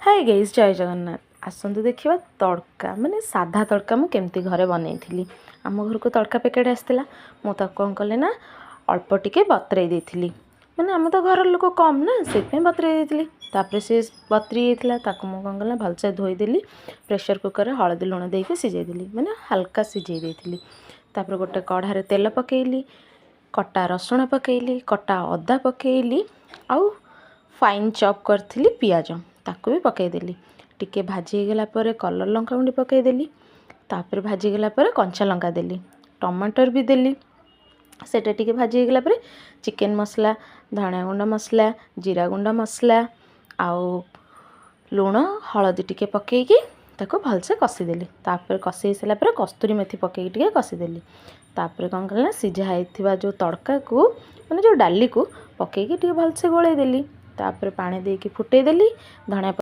hi guys जय जगन्नाथ आसतु देखिए तड़का माने साधा तड़का मु केमती घरे बनई आम घर को तड़का पैकेट आसला मुझे कौन कले ना अल्प टिके बतरई देती माने आम तो घर लोक कम ना से बतरई देती सी बतरी जाता मुझे कौन कल भलसे धोईदेली प्रेसर कुकर हलदी लुण देके सिझेदेली माने हल्का सिझे देती गोटे कढ़ारे तेल पकेली कटा रसुण पकेली कटा अदा पकेली आउ फाइन चॉप करी पियाज ताकू भी पकईदेली टिके भाजी गला कलर लंका गुंडी पकईदेली तापर भाजी गला कंचा लंका देली टमाटर भी देली सेटा टिके भाजी गला चिकेन मसला धनिया गुंड मसला जीरा गुंड मसला आउ लुण हलदी टिके पकईकी ताको भलसे कषीदेली तापर कषी सारा कस्तूरी मेथी पकईकी टिके कषीदेली तापर कौन कल सिझा होता जो तड़का को मैंने जो डाली को पकईकी टिके भलसे गोलैदेली तापर पानी देके फुटईदेली धनिया